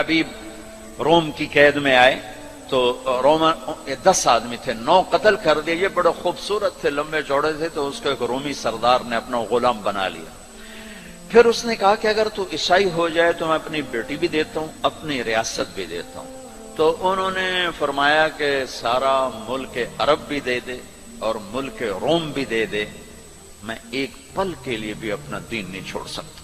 حبیب روم کی قید میں آئے تو رومن 10 آدمی تھے، 9 قتل کر دیے. یہ بڑے خوبصورت تھے، لمبے چوڑے تھے، تو اس کو ایک رومی سردار نے اپنا غلام بنا لیا. پھر اس نے کہا کہ اگر تو عیسائی ہو جائے تو میں اپنی بیٹی بھی دیتا ہوں، اپنی ریاست بھی دیتا ہوں. تو انہوں نے فرمایا کہ سارا ملک عرب بھی دے دے اور ملک روم بھی دے دے، میں ایک پل کے لیے بھی اپنا دین نہیں چھوڑ سکتا.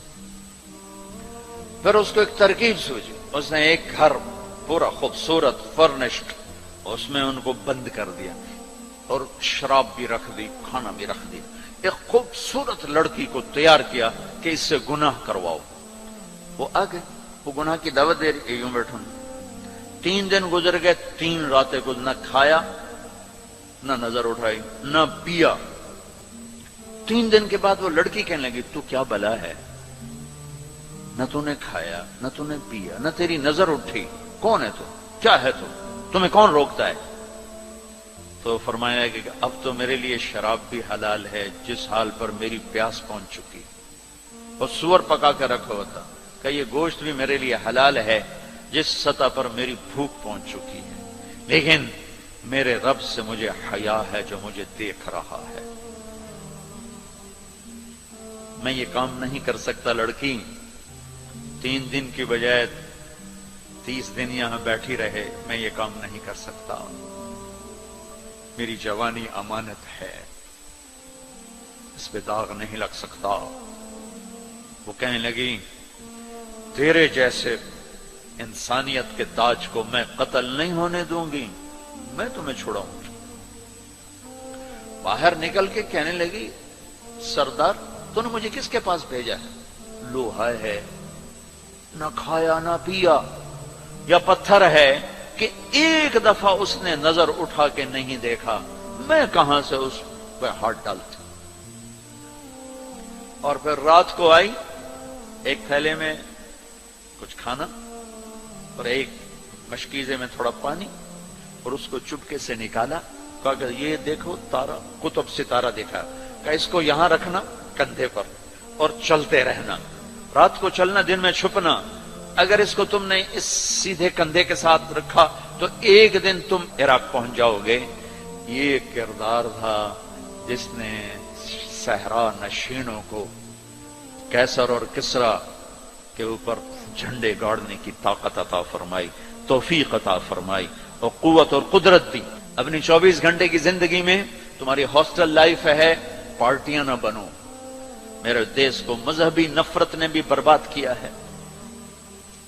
پھر اس کو ایک ترکیب سوچی. اس نے ایک گھر پورا خوبصورت فرنشڈ، اس میں ان کو بند کر دیا اور شراب بھی رکھ دی، کھانا بھی رکھ دی. ایک خوبصورت لڑکی کو تیار کیا کہ اس سے گناہ کرواؤ. وہ آ گئے، وہ گناہ کی دعوت دے رہی، یوں بیٹھوں. 3 دن گزر گئے، 3 راتیں کچھ نہ کھایا، نہ نظر اٹھائی، نہ پیا. 3 دن کے بعد وہ لڑکی کہنے لگی تو کیا بلا ہے، نہ تو نے کھایا نہ تو نے پیا نہ تیری نظر اٹھی، کون ہے تو، کیا ہے تو، تمہیں کون روکتا ہے؟ تو فرمایا کہ اب تو میرے لیے شراب بھی حلال ہے جس حال پر میری پیاس پہنچ چکی، اور سور پکا کے رکھا ہوا تھا کہ یہ گوشت بھی میرے لیے حلال ہے جس سطح پر میری بھوک پہنچ چکی ہے، لیکن میرے رب سے مجھے حیا ہے جو مجھے دیکھ رہا ہے. میں یہ کام نہیں کر سکتا. لڑکی 3 دن کی بجائے 30 دن یہاں بیٹھی رہے، میں یہ کام نہیں کر سکتا. میری جوانی امانت ہے، اس پہ داغ نہیں لگ سکتا. وہ کہنے لگی تیرے جیسے انسانیت کے تاج کو میں قتل نہیں ہونے دوں گی، میں تمہیں چھڑاؤں گی. باہر نکل کے کہنے لگی سردار تو نے مجھے کس کے پاس بھیجا ہے؟ لوہا ہے، نہ کھایا نہ پیا، یا پتھر ہے کہ ایک دفعہ اس نے نظر اٹھا کے نہیں دیکھا، میں کہاں سے اس پہ ہاتھ ڈالتی. اور پھر رات کو آئی، ایک تھیلے میں کچھ کھانا اور ایک مشکیزے میں تھوڑا پانی، اور اس کو چپکے سے نکالا. کہا کہ یہ دیکھو تارا، قطب ستارہ دیکھا، کہ اس کو یہاں رکھنا کندھے پر اور چلتے رہنا، رات کو چلنا دن میں چھپنا. اگر اس کو تم نے اس سیدھے کندھے کے ساتھ رکھا تو ایک دن تم عراق پہنچ جاؤ گے. یہ کردار تھا جس نے صحرا نشینوں کو کیسر اور کسرا کے اوپر جھنڈے گاڑنے کی طاقت عطا فرمائی، توفیق عطا فرمائی اور قوت اور قدرت دی. اپنی 24 گھنٹے کی زندگی میں تمہاری ہاسٹل لائف ہے، پارٹیاں نہ بنو. میرے دیش کو مذہبی نفرت نے بھی برباد کیا ہے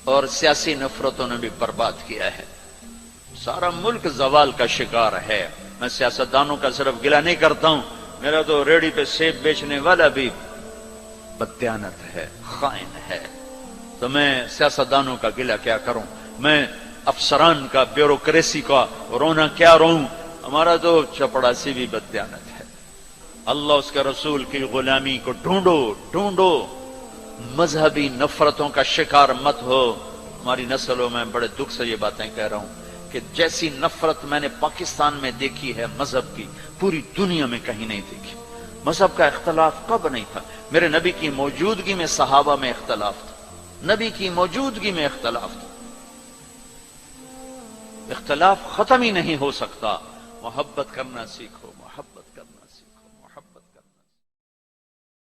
اور سیاسی نفرتوں نے بھی برباد کیا ہے. سارا ملک زوال کا شکار ہے. میں سیاستدانوں کا صرف گلہ نہیں کرتا ہوں، میرا تو ریڑھی پہ سیب بیچنے والا بھی بددیانت ہے، خائن ہے. تو میں سیاستدانوں کا گلہ کیا کروں، میں افسران کا، بیوروکریسی کا رونا کیا روں. ہمارا تو چپڑاسی بھی بددیانت ہے. اللہ اس کے رسول کی غلامی کو ڈھونڈو ڈھونڈو. مذہبی نفرتوں کا شکار مت ہو. ہماری نسلوں میں بڑے دکھ سے یہ باتیں کہہ رہا ہوں کہ جیسی نفرت میں نے پاکستان میں دیکھی ہے مذہب کی، پوری دنیا میں کہیں نہیں دیکھی. مذہب کا اختلاف کب نہیں تھا؟ میرے نبی کی موجودگی میں صحابہ میں اختلاف تھا، نبی کی موجودگی میں اختلاف تھا. اختلاف ختم ہی نہیں ہو سکتا. محبت کرنا سیکھو.